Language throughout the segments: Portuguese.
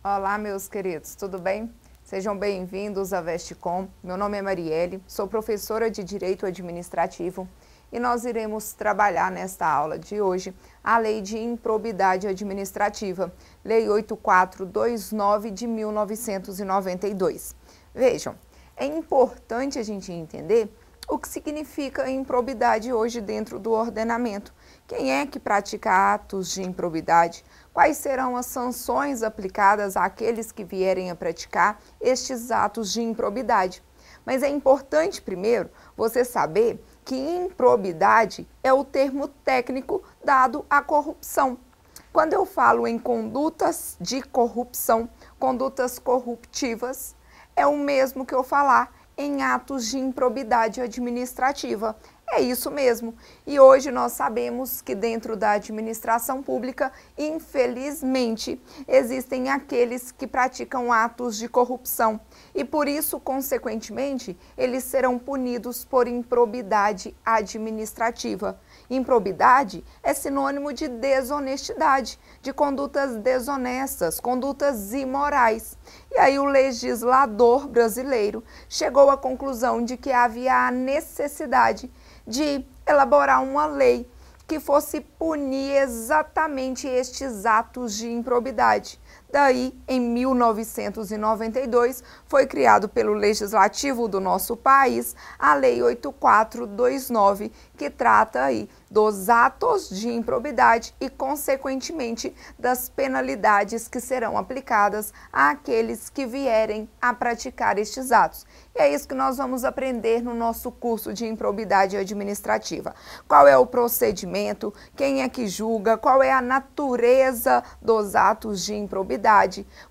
Olá, meus queridos, tudo bem? Sejam bem-vindos à Vestcom. Meu nome é Marielle, sou professora de Direito Administrativo e nós iremos trabalhar nesta aula de hoje a Lei de Improbidade Administrativa, Lei 8429 de 1992. Vejam, é importante a gente entender o que significa improbidade hoje dentro do ordenamento. Quem é que pratica atos de improbidade? Quais serão as sanções aplicadas àqueles que vierem a praticar estes atos de improbidade? Mas é importante, primeiro, você saber que improbidade é o termo técnico dado à corrupção. Quando eu falo em condutas de corrupção, condutas corruptivas, é o mesmo que eu falar em atos de improbidade administrativa. É isso mesmo. E hoje nós sabemos que dentro da administração pública, infelizmente, existem aqueles que praticam atos de corrupção. E por isso, consequentemente, eles serão punidos por improbidade administrativa. Improbidade é sinônimo de desonestidade, de condutas desonestas, condutas imorais. E aí o legislador brasileiro chegou à conclusão de que havia a necessidade de elaborar uma lei que fosse punir exatamente estes atos de improbidade. Daí, em 1992, foi criado pelo Legislativo do nosso país a Lei 8429, que trata aí dos atos de improbidade e, consequentemente, das penalidades que serão aplicadas àqueles que vierem a praticar estes atos. E é isso que nós vamos aprender no nosso curso de improbidade administrativa. Qual é o procedimento, quem é que julga, qual é a natureza dos atos de improbidade,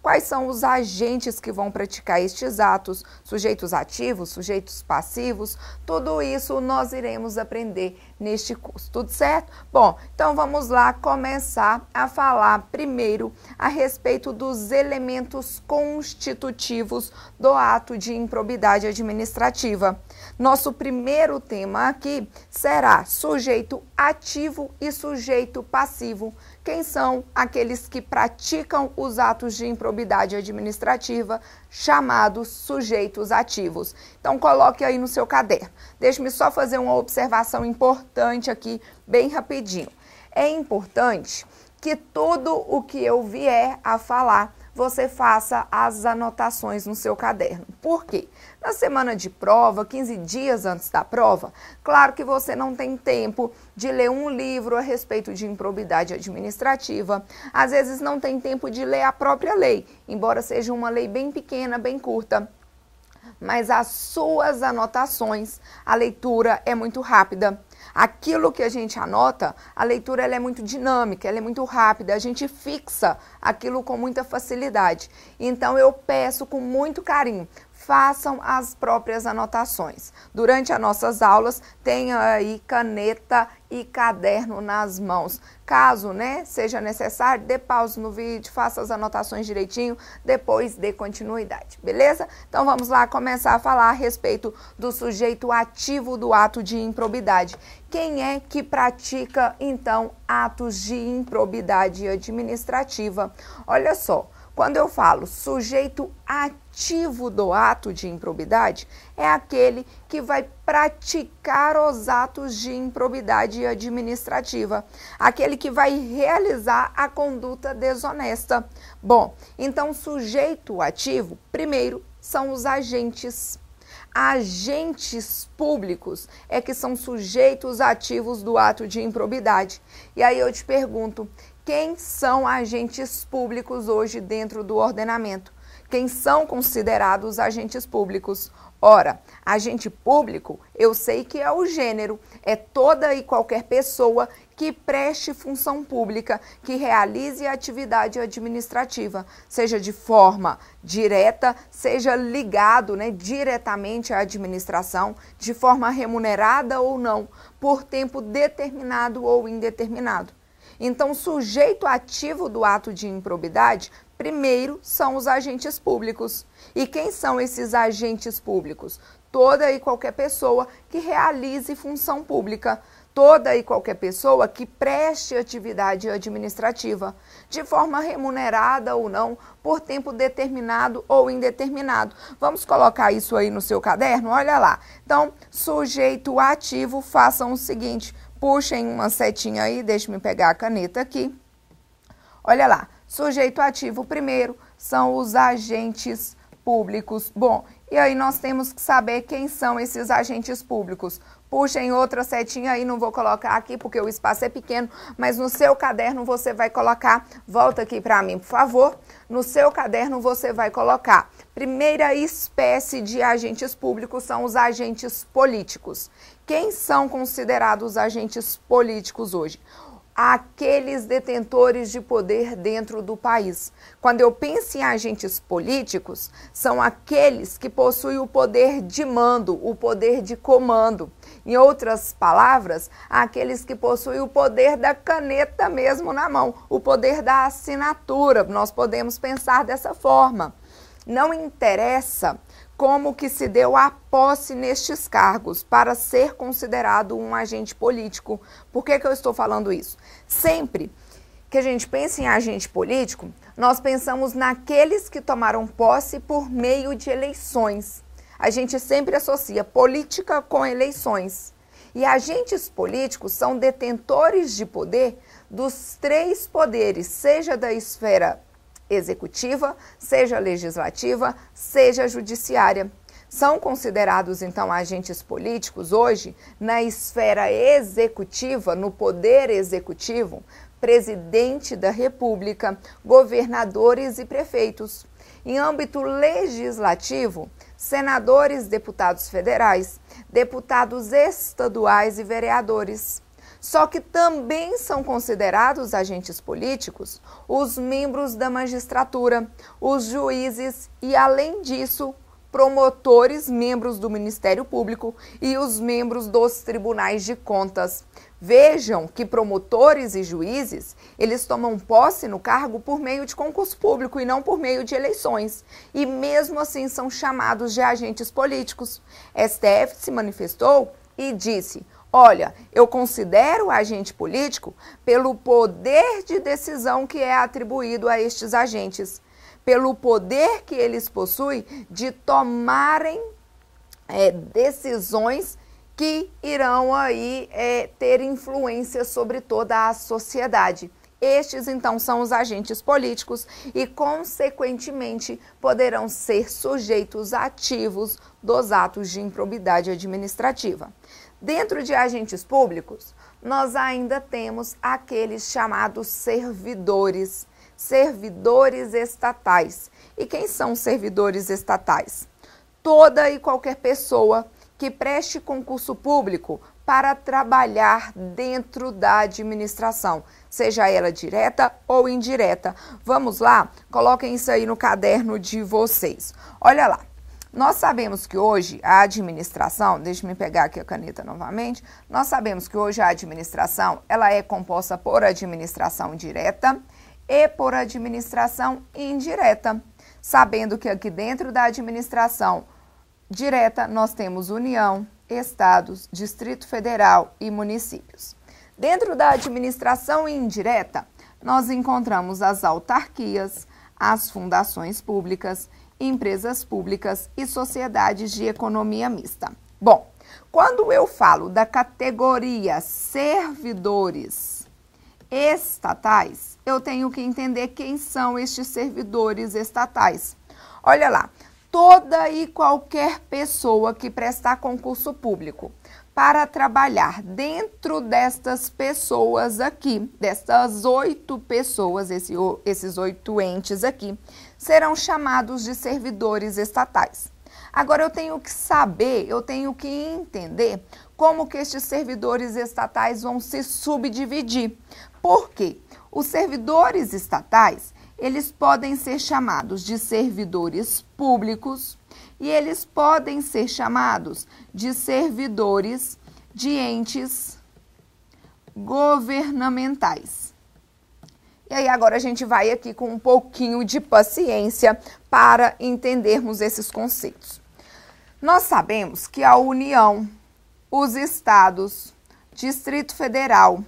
quais são os agentes que vão praticar estes atos, sujeitos ativos, sujeitos passivos, tudo isso nós iremos aprender neste curso, tudo certo? Bom, então vamos lá começar a falar primeiro a respeito dos elementos constitutivos do ato de improbidade administrativa. Nosso primeiro tema aqui será sujeito ativo e sujeito passivo. Quem são aqueles que praticam os atos de improbidade administrativa, chamados sujeitos ativos? Então, coloque aí no seu caderno. Deixe-me só fazer uma observação importante aqui, bem rapidinho. É importante que tudo o que eu vier a falar, você faça as anotações no seu caderno. Por quê? Na semana de prova, 15 dias antes da prova, claro que você não tem tempo de ler um livro a respeito de improbidade administrativa, às vezes não tem tempo de ler a própria lei, embora seja uma lei bem pequena, bem curta. Mas as suas anotações, a leitura é muito rápida. Aquilo que a gente anota, a leitura ela é muito dinâmica, ela é muito rápida, a gente fixa aquilo com muita facilidade. Então eu peço com muito carinho, façam as próprias anotações. Durante as nossas aulas, tenha aí caneta e caderno nas mãos. Caso, seja necessário, dê pausa no vídeo, faça as anotações direitinho, depois dê continuidade, beleza? Então vamos lá começar a falar a respeito do sujeito ativo do ato de improbidade. Quem é que pratica, então, atos de improbidade administrativa? Olha só. Quando eu falo sujeito ativo do ato de improbidade, é aquele que vai praticar os atos de improbidade administrativa, aquele que vai realizar a conduta desonesta. Bom, então sujeito ativo, primeiro, são os agentes. Agentes públicos é que são sujeitos ativos do ato de improbidade. E aí eu te pergunto, quem são agentes públicos hoje dentro do ordenamento? Quem são considerados agentes públicos? Ora, agente público, eu sei que é o gênero, é toda e qualquer pessoa que preste função pública, que realize atividade administrativa, seja de forma direta, seja ligado diretamente à administração, de forma remunerada ou não, por tempo determinado ou indeterminado. Então, sujeito ativo do ato de improbidade, primeiro são os agentes públicos. E quem são esses agentes públicos? Toda e qualquer pessoa que realize função pública. toda e qualquer pessoa que preste atividade administrativa, de forma remunerada ou não, por tempo determinado ou indeterminado. Vamos colocar isso aí no seu caderno? Olha lá. Então, sujeito ativo, façam o seguinte, puxem uma setinha aí, deixe-me pegar a caneta aqui. Olha lá, sujeito ativo primeiro são os agentes públicos. Bom, e aí nós temos que saber quem são esses agentes públicos. Puxem outra setinha aí, não vou colocar aqui porque o espaço é pequeno, mas no seu caderno você vai colocar, volta aqui para mim, por favor, no seu caderno você vai colocar, primeira espécie de agentes públicos são os agentes políticos. Quem são considerados agentes políticos hoje? Aqueles detentores de poder dentro do país. Quando eu penso em agentes políticos, são aqueles que possuem o poder de mando, o poder de comando. Em outras palavras, aqueles que possuem o poder da caneta mesmo na mão, o poder da assinatura. Nós podemos pensar dessa forma. Não interessa como que se deu a posse nestes cargos para ser considerado um agente político. Por que eu estou falando isso? Sempre que a gente pensa em agente político, nós pensamos naqueles que tomaram posse por meio de eleições. A gente sempre associa política com eleições. E agentes políticos são detentores de poder dos três poderes, seja da esfera executiva, seja legislativa, seja judiciária. São considerados, então, agentes políticos hoje na esfera executiva, no poder executivo, presidente da República, governadores e prefeitos. Em âmbito legislativo, senadores, deputados federais, deputados estaduais e vereadores. Só que também são considerados agentes políticos os membros da magistratura, os juízes e, além disso, promotores, membros do Ministério Público e os membros dos tribunais de contas. Vejam que promotores e juízes, eles tomam posse no cargo por meio de concurso público e não por meio de eleições. E mesmo assim são chamados de agentes políticos. STF se manifestou e disse: olha, eu considero agente político pelo poder de decisão que é atribuído a estes agentes, pelo poder que eles possuem de tomarem decisões que irão aí ter influência sobre toda a sociedade. Estes, então, são os agentes políticos e, consequentemente, poderão ser sujeitos ativos dos atos de improbidade administrativa. Dentro de agentes públicos, nós ainda temos aqueles chamados servidores, servidores estatais. E quem são servidores estatais? Toda e qualquer pessoa que preste concurso público para trabalhar dentro da administração, seja ela direta ou indireta. Vamos lá? Coloquem isso aí no caderno de vocês. Olha lá. Nós sabemos que hoje a administração, deixe-me pegar aqui a caneta novamente, nós sabemos que hoje a administração, ela é composta por administração direta e por administração indireta. Sabendo que aqui dentro da administração direta nós temos União, Estados, Distrito Federal e municípios. Dentro da administração indireta, nós encontramos as autarquias, as fundações públicas, empresas públicas e sociedades de economia mista. Bom, quando eu falo da categoria servidores estatais, eu tenho que entender quem são estes servidores estatais. Olha lá, toda e qualquer pessoa que prestar concurso público para trabalhar dentro destas pessoas aqui, destas 8 pessoas, esses 8 entes aqui, serão chamados de servidores estatais. Agora eu tenho que saber, eu tenho que entender como que estes servidores estatais vão se subdividir. Por quê? Os servidores estatais, eles podem ser chamados de servidores públicos e eles podem ser chamados de servidores de entes governamentais. E aí agora a gente vai aqui com um pouquinho de paciência para entendermos esses conceitos. Nós sabemos que a União, os estados, Distrito Federal,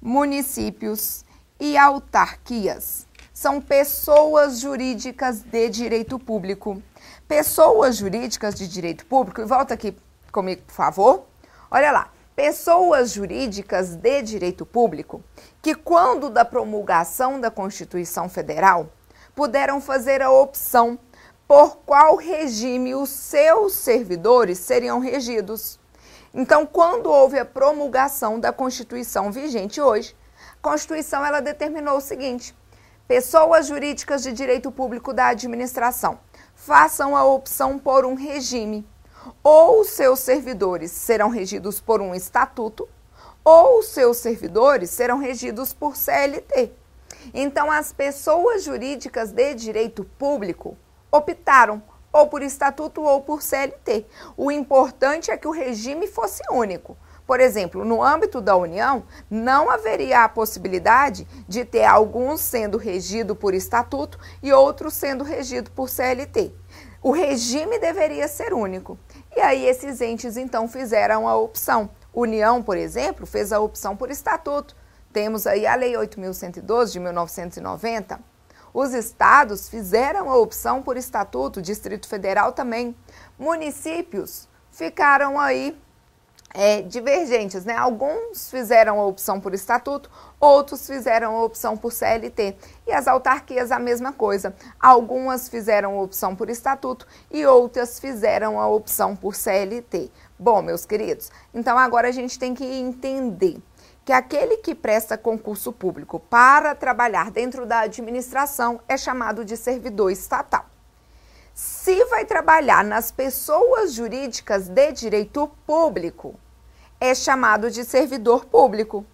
municípios e autarquias são pessoas jurídicas de direito público. Pessoas jurídicas de direito público, e volta aqui comigo, por favor. Olha lá, pessoas jurídicas de direito público que, quando da promulgação da Constituição Federal, puderam fazer a opção por qual regime os seus servidores seriam regidos. Então, quando houve a promulgação da Constituição vigente hoje, a Constituição ela determinou o seguinte: pessoas jurídicas de direito público da administração façam a opção por um regime. Ou os seus servidores serão regidos por um estatuto, ou os seus servidores serão regidos por CLT. Então, as pessoas jurídicas de direito público optaram ou por estatuto ou por CLT. O importante é que o regime fosse único. Por exemplo, no âmbito da União, não haveria a possibilidade de ter alguns sendo regido por estatuto e outros sendo regido por CLT. O regime deveria ser único. E aí esses entes, então, fizeram a opção. União, por exemplo, fez a opção por estatuto. Temos aí a Lei 8.112 de 1990. Os estados fizeram a opção por estatuto, Distrito Federal também. Municípios ficaram aí divergentes, né? Alguns fizeram a opção por estatuto, outros fizeram a opção por CLT. E as autarquias a mesma coisa. Algumas fizeram a opção por estatuto e outras fizeram a opção por CLT. Bom, meus queridos, então agora a gente tem que entender que aquele que presta concurso público para trabalhar dentro da administração é chamado de servidor estatal. Se vai trabalhar nas pessoas jurídicas de direito público, é chamado de servidor público.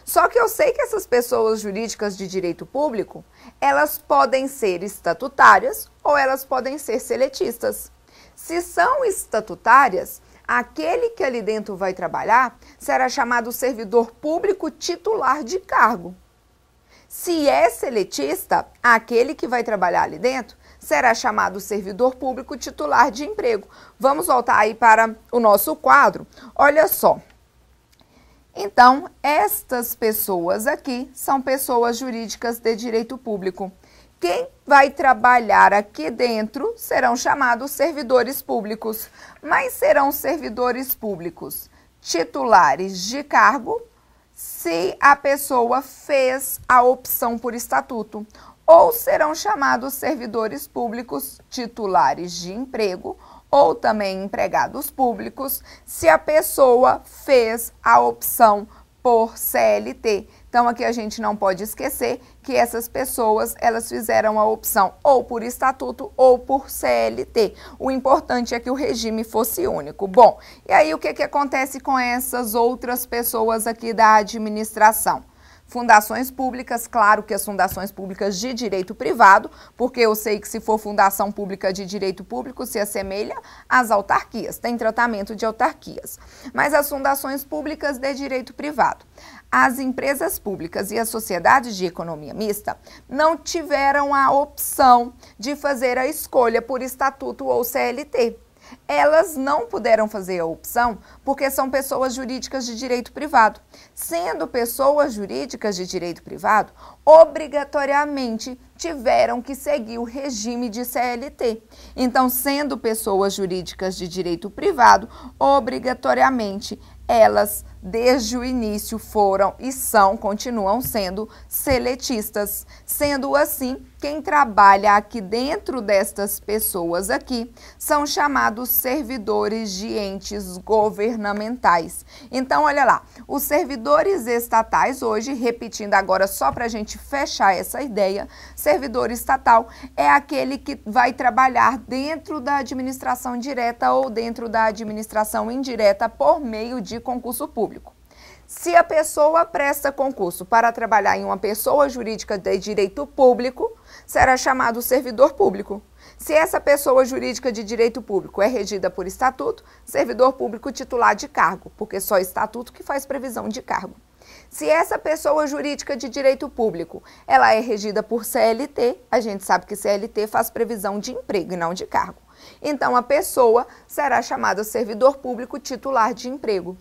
Só que eu sei que essas pessoas jurídicas de direito público, elas podem ser estatutárias ou elas podem ser seletistas. Se são estatutárias, aquele que ali dentro vai trabalhar será chamado servidor público titular de cargo. Se é seletista, aquele que vai trabalhar ali dentro será chamado servidor público titular de emprego. Vamos voltar aí para o nosso quadro. Olha só. Então, estas pessoas aqui são pessoas jurídicas de direito público. Quem vai trabalhar aqui dentro serão chamados servidores públicos, mas serão servidores públicos titulares de cargo se a pessoa fez a opção por estatuto, ou serão chamados servidores públicos titulares de emprego, ou também empregados públicos, se a pessoa fez a opção por CLT. Então, aqui a gente não pode esquecer que essas pessoas, elas fizeram a opção ou por estatuto ou por CLT. O importante é que o regime fosse único. Bom, e aí o que acontece com essas outras pessoas aqui da administração? Fundações públicas, claro que as fundações públicas de direito privado, porque eu sei que se for fundação pública de direito público se assemelha às autarquias, tem tratamento de autarquias. Mas as fundações públicas de direito privado, as empresas públicas e as sociedades de economia mista não tiveram a opção de fazer a escolha por estatuto ou CLT. Elas não puderam fazer a opção porque são pessoas jurídicas de direito privado. Sendo pessoas jurídicas de direito privado, obrigatoriamente tiveram que seguir o regime de CLT. Então, sendo pessoas jurídicas de direito privado, obrigatoriamente elas, desde o início, foram e continuam sendo seletistas. Sendo assim, quem trabalha aqui dentro destas pessoas aqui são chamados servidores de entes governamentais. Então, olha lá, os servidores estatais hoje, repetindo agora só para a gente fechar essa ideia, servidor estatal é aquele que vai trabalhar dentro da administração direta ou dentro da administração indireta por meio de concurso público. Se a pessoa presta concurso para trabalhar em uma pessoa jurídica de direito público, será chamado servidor público. Se essa pessoa jurídica de direito público é regida por estatuto, servidor público titular de cargo, porque só estatuto que faz previsão de cargo. Se essa pessoa jurídica de direito público, ela é regida por CLT, a gente sabe que CLT faz previsão de emprego e não de cargo. Então, a pessoa será chamada servidor público titular de emprego.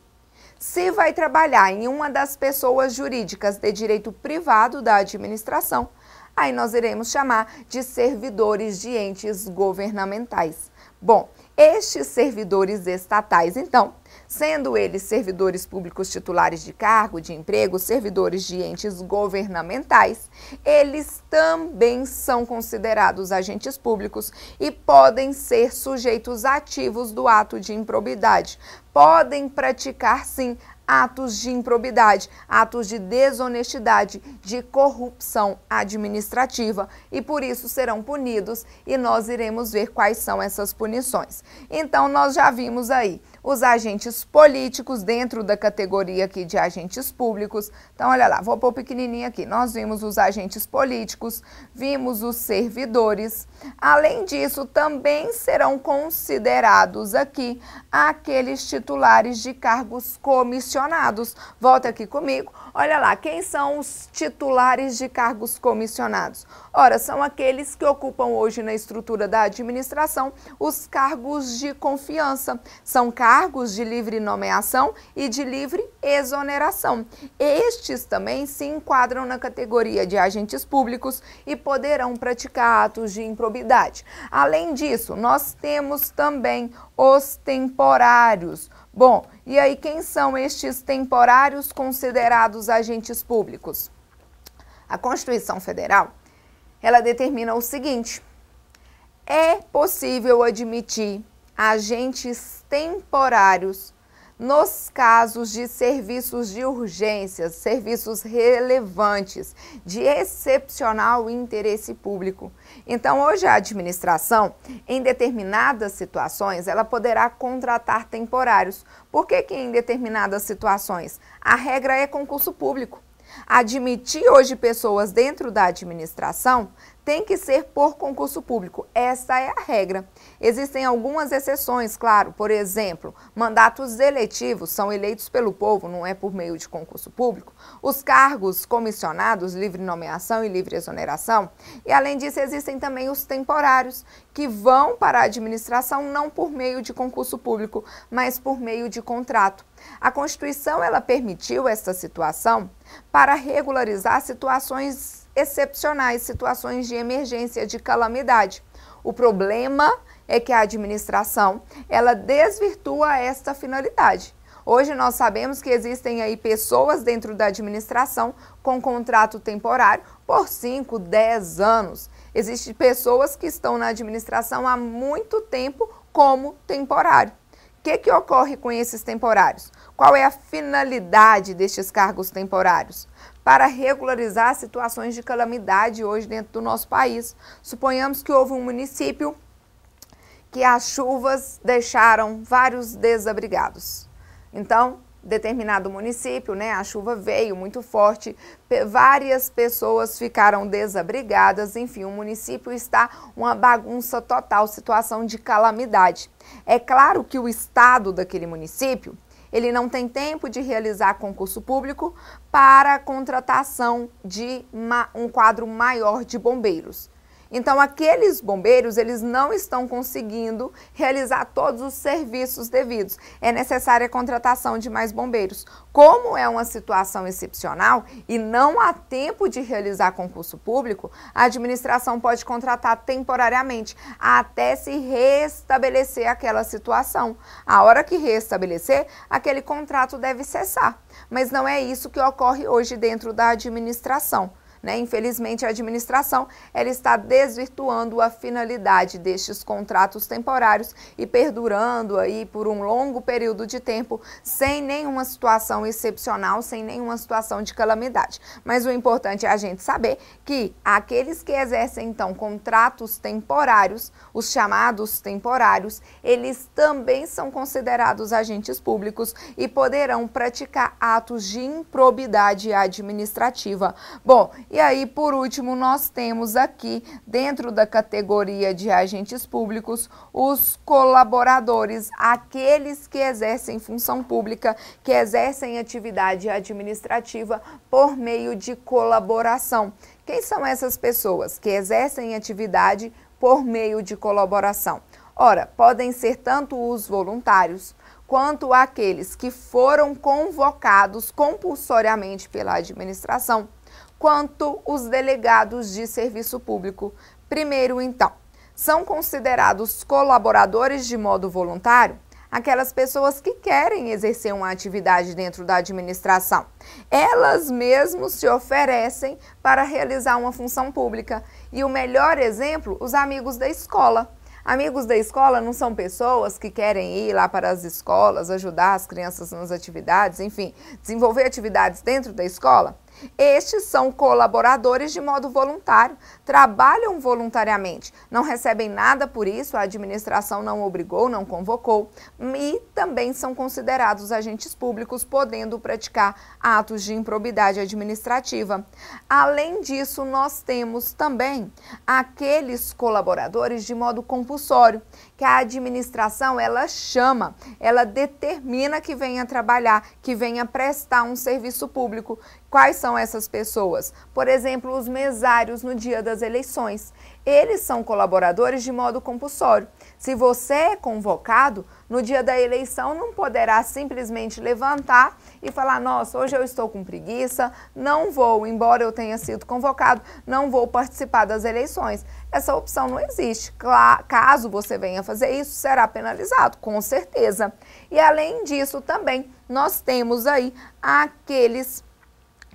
Se vai trabalhar em uma das pessoas jurídicas de direito privado da administração, aí nós iremos chamar de servidores de entes governamentais. Bom, estes servidores estatais, então, sendo eles servidores públicos titulares de cargo, de emprego, servidores de entes governamentais, eles também são considerados agentes públicos e podem ser sujeitos ativos do ato de improbidade. Podem praticar, sim, atos de improbidade, atos de desonestidade, de corrupção administrativa e por isso serão punidos e nós iremos ver quais são essas punições. Então nós já vimos aí os agentes políticos dentro da categoria aqui de agentes públicos. Então olha lá, vou pôr pequenininho aqui, nós vimos os agentes políticos, vimos os servidores. Além disso, também serão considerados aqui aqueles titulares de cargos comissionados. Volta aqui comigo, olha lá, quem são os titulares de cargos comissionados? Ora, são aqueles que ocupam hoje na estrutura da administração os cargos de confiança. São cargos de livre nomeação e de livre exoneração. Estes também se enquadram na categoria de agentes públicos e poderão praticar atos de improbidade. Além disso, nós temos também os temporários. Bom, e aí quem são estes temporários considerados agentes públicos? A Constituição Federal, ela determina o seguinte: é possível admitir agentes temporários nos casos de serviços de urgências, serviços relevantes, de excepcional interesse público. Então, hoje a administração, em determinadas situações, ela poderá contratar temporários. Por que em determinadas situações? A regra é concurso público. Admitir hoje pessoas dentro da administração tem que ser por concurso público. Essa é a regra. Existem algumas exceções, claro. Por exemplo, mandatos eletivos são eleitos pelo povo, não é por meio de concurso público. Os cargos comissionados, livre nomeação e livre exoneração. E além disso, existem também os temporários, que vão para a administração não por meio de concurso público, mas por meio de contrato. A Constituição, ela permitiu essa situação para regularizar situações excepcionais, situações de emergência, de calamidade. O problema é que a administração, ela desvirtua esta finalidade. Hoje nós sabemos que existem aí pessoas dentro da administração com contrato temporário por 5, 10 anos. Existem pessoas que estão na administração há muito tempo como temporário. O que ocorre com esses temporários? Qual é a finalidade destes cargos temporários? Para regularizar situações de calamidade hoje dentro do nosso país. Suponhamos que houve um município que as chuvas deixaram vários desabrigados. Então, determinado município, a chuva veio muito forte, várias pessoas ficaram desabrigadas, enfim, o município está uma bagunça total, situação de calamidade. É claro que o estado daquele município, ele não tem tempo de realizar concurso público para a contratação de um quadro maior de bombeiros. Então, aqueles bombeiros, eles não estão conseguindo realizar todos os serviços devidos. É necessária a contratação de mais bombeiros. Como é uma situação excepcional e não há tempo de realizar concurso público, a administração pode contratar temporariamente até se restabelecer aquela situação. A hora que restabelecer, aquele contrato deve cessar. Mas não é isso que ocorre hoje dentro da administração. Infelizmente, a administração ela está desvirtuando a finalidade destes contratos temporários e perdurando aí por um longo período de tempo sem nenhuma situação excepcional, sem nenhuma situação de calamidade. Mas o importante é a gente saber que aqueles que exercem, então, contratos temporários, os chamados temporários, eles também são considerados agentes públicos e poderão praticar atos de improbidade administrativa. Bom, e aí, por último, nós temos aqui, dentro da categoria de agentes públicos, os colaboradores, aqueles que exercem função pública, que exercem atividade administrativa por meio de colaboração. Quem são essas pessoas que exercem atividade por meio de colaboração? Ora, podem ser tanto os voluntários, quanto aqueles que foram convocados compulsoriamente pela administração, quanto os delegados de serviço público. Primeiro, então, são considerados colaboradores de modo voluntário aquelas pessoas que querem exercer uma atividade dentro da administração. Elas mesmas se oferecem para realizar uma função pública. E o melhor exemplo, os amigos da escola. Amigos da escola não são pessoas que querem ir lá para as escolas, ajudar as crianças nas atividades, enfim, desenvolver atividades dentro da escola. Estes são colaboradores de modo voluntário, trabalham voluntariamente, não recebem nada por isso, a administração não obrigou, não convocou, e também são considerados agentes públicos, podendo praticar atos de improbidade administrativa. Além disso, nós temos também aqueles colaboradores de modo compulsório, que a administração ela chama, ela determina que venha trabalhar, que venha prestar um serviço público. Quais são essas pessoas? Por exemplo, os mesários no dia das eleições. Eles são colaboradores de modo compulsório. Se você é convocado, no dia da eleição não poderá simplesmente levantar e falar: nossa, hoje eu estou com preguiça, não vou, embora eu tenha sido convocado, não vou participar das eleições. Essa opção não existe. Caso você venha fazer isso, será penalizado, com certeza. E além disso também, nós temos aí aqueles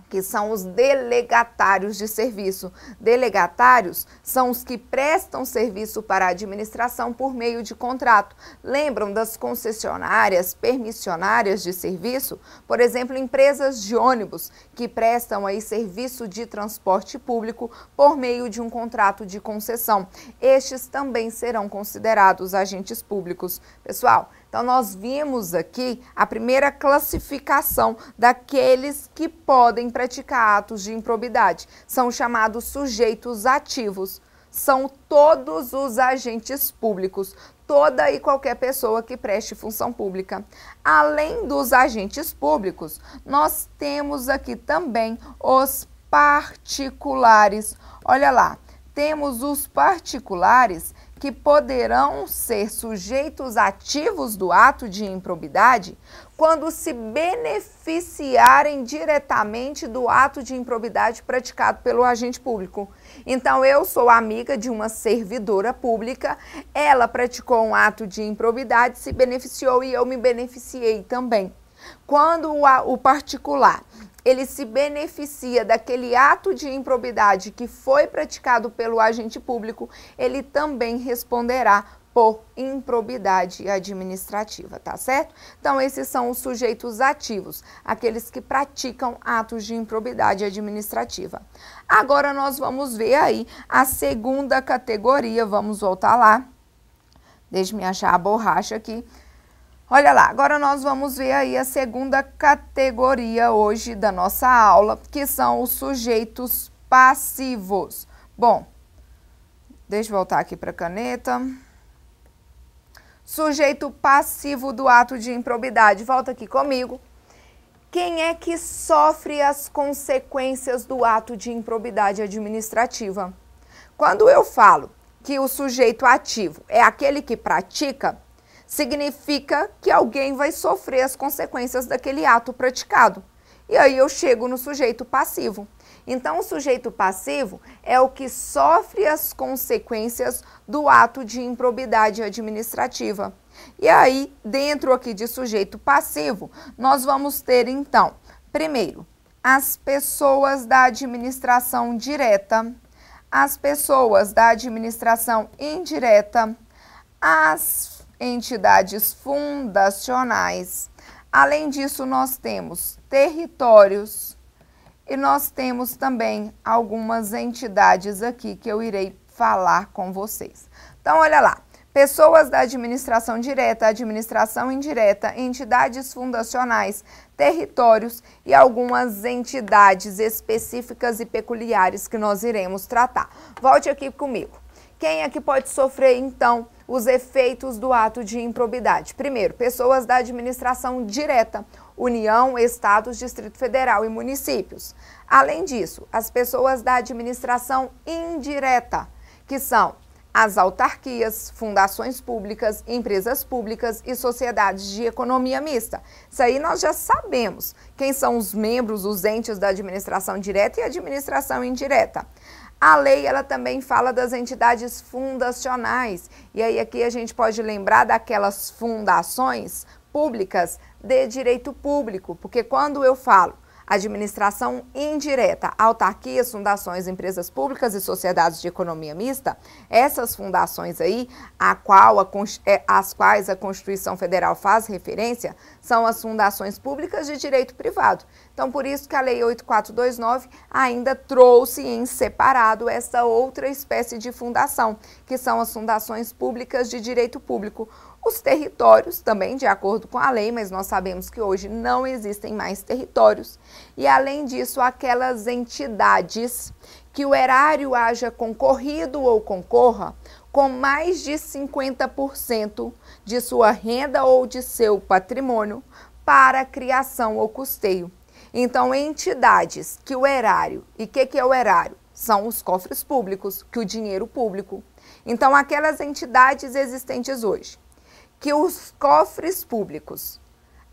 que são os delegatários de serviço. Delegatários são os que prestam serviço para a administração por meio de contrato. Lembram das concessionárias, permissionárias de serviço? Por exemplo, empresas de ônibus que prestam aí serviço de transporte público por meio de um contrato de concessão. Estes também serão considerados agentes públicos. Pessoal, então nós vimos aqui a primeira classificação daqueles que podem praticar atos de improbidade. São chamados sujeitos ativos. São todos os agentes públicos, toda e qualquer pessoa que preste função pública. Além dos agentes públicos, nós temos aqui também os particulares. Olha lá, temos os particulares que poderão ser sujeitos ativos do ato de improbidade quando se beneficiarem diretamente do ato de improbidade praticado pelo agente público. Então, eu sou amiga de uma servidora pública, ela praticou um ato de improbidade, se beneficiou e eu me beneficiei também. Quando o particular ele se beneficia daquele ato de improbidade que foi praticado pelo agente público, ele também responderá por improbidade administrativa, tá certo? Então, esses são os sujeitos ativos, aqueles que praticam atos de improbidade administrativa. Agora, nós vamos ver aí a segunda categoria, vamos voltar lá. Deixa-me achar a borracha aqui. Olha lá, agora nós vamos ver aí a segunda categoria hoje da nossa aula, que são os sujeitos passivos. Bom, deixa eu voltar aqui para a caneta. Sujeito passivo do ato de improbidade. Volta aqui comigo. Quem é que sofre as consequências do ato de improbidade administrativa? Quando eu falo que o sujeito ativo é aquele que pratica, significa que alguém vai sofrer as consequências daquele ato praticado. E aí eu chego no sujeito passivo. Então, o sujeito passivo é o que sofre as consequências do ato de improbidade administrativa. E aí, dentro aqui de sujeito passivo, nós vamos ter, então, primeiro, as pessoas da administração direta, as pessoas da administração indireta, as entidades fundacionais. Além disso, nós temos territórios e nós temos também algumas entidades aqui que eu irei falar com vocês. Então, olha lá, pessoas da administração direta, administração indireta, entidades fundacionais, territórios e algumas entidades específicas e peculiares que nós iremos tratar. Volte aqui comigo. Quem é que pode sofrer, então, os efeitos do ato de improbidade? Primeiro, pessoas da administração direta, União, Estados, Distrito Federal e municípios. Além disso, as pessoas da administração indireta, que são as autarquias, fundações públicas, empresas públicas e sociedades de economia mista. Isso aí nós já sabemos quem são os membros, os entes da administração direta e administração indireta. A lei, ela também fala das entidades fundacionais, e aí aqui a gente pode lembrar daquelas fundações públicas de direito público, porque quando eu falo administração indireta, autarquias, fundações, empresas públicas e sociedades de economia mista, essas fundações aí, às quais a Constituição Federal faz referência, são as fundações públicas de direito privado. Então, por isso que a Lei 8429 ainda trouxe em separado essa outra espécie de fundação, que são as fundações públicas de direito público. Os territórios também, de acordo com a lei, mas nós sabemos que hoje não existem mais territórios. E, além disso, aquelas entidades que o erário haja concorrido ou concorra com mais de 50% de sua renda ou de seu patrimônio para criação ou custeio. Então, entidades que o erário, e o que é o erário? São os cofres públicos, que o dinheiro público. Então, aquelas entidades existentes hoje, que os cofres públicos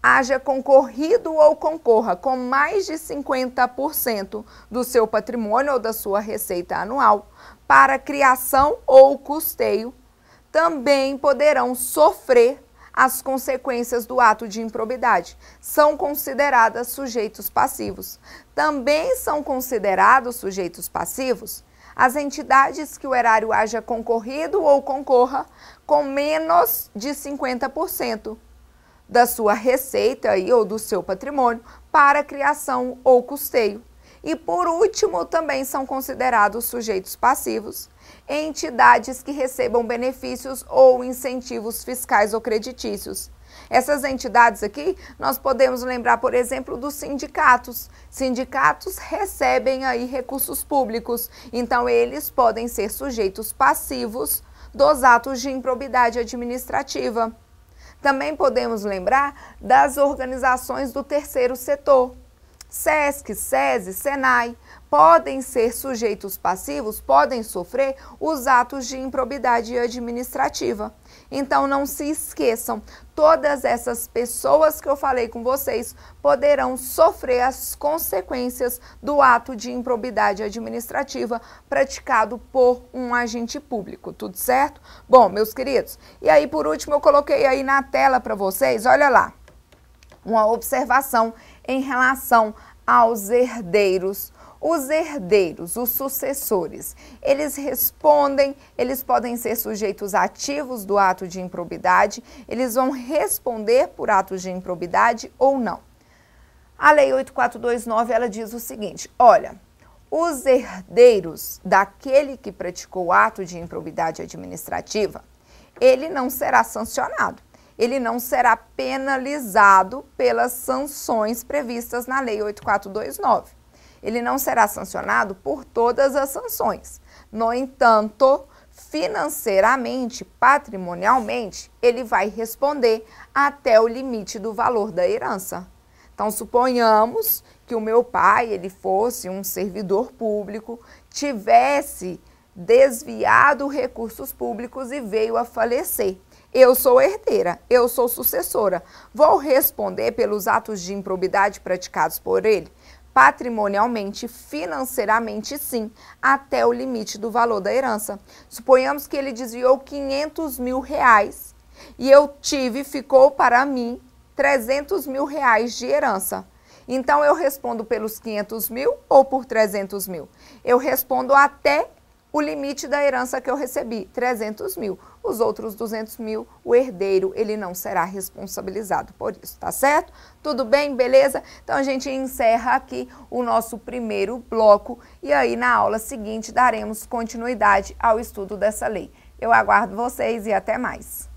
haja concorrido ou concorra com mais de 50% do seu patrimônio ou da sua receita anual para criação ou custeio, também poderão sofrer as consequências do ato de improbidade. São consideradas sujeitos passivos. Também são considerados sujeitos passivos as entidades que o erário haja concorrido ou concorra com menos de 50% da sua receita ou do seu patrimônio para criação ou custeio. E, por último, também são considerados sujeitos passivos entidades que recebam benefícios ou incentivos fiscais ou creditícios. Essas entidades aqui, nós podemos lembrar, por exemplo, dos sindicatos. Sindicatos recebem aí recursos públicos, então eles podem ser sujeitos passivos dos atos de improbidade administrativa. Também podemos lembrar das organizações do terceiro setor. SESC, SESI, SENAI podem ser sujeitos passivos, podem sofrer os atos de improbidade administrativa. Então, não se esqueçam, todas essas pessoas que eu falei com vocês poderão sofrer as consequências do ato de improbidade administrativa praticado por um agente público, tudo certo? Bom, meus queridos, e aí por último eu coloquei aí na tela para vocês, olha lá, uma observação em relação aos herdeiros. Os herdeiros, os sucessores, eles respondem, eles podem ser sujeitos ativos do ato de improbidade, eles vão responder por atos de improbidade ou não. A Lei 8429, ela diz o seguinte, olha, os herdeiros daquele que praticou o ato de improbidade administrativa, ele não será sancionado. Ele não será penalizado pelas sanções previstas na Lei 8429. Ele não será sancionado por todas as sanções. No entanto, financeiramente, patrimonialmente, ele vai responder até o limite do valor da herança. Então, suponhamos que o meu pai, ele fosse um servidor público, tivesse desviado recursos públicos e veio a falecer. Eu sou herdeira, eu sou sucessora. Vou responder pelos atos de improbidade praticados por ele? Patrimonialmente, financeiramente, sim, até o limite do valor da herança. Suponhamos que ele desviou 500 mil reais e ficou para mim 300 mil reais de herança. Então, eu respondo pelos 500 mil ou por 300 mil? Eu respondo até o limite da herança que eu recebi, 300 mil. Os outros 200 mil, o herdeiro, ele não será responsabilizado por isso, tá certo? Tudo bem? Beleza? Então, a gente encerra aqui o nosso primeiro bloco e aí na aula seguinte daremos continuidade ao estudo dessa lei. Eu aguardo vocês e até mais.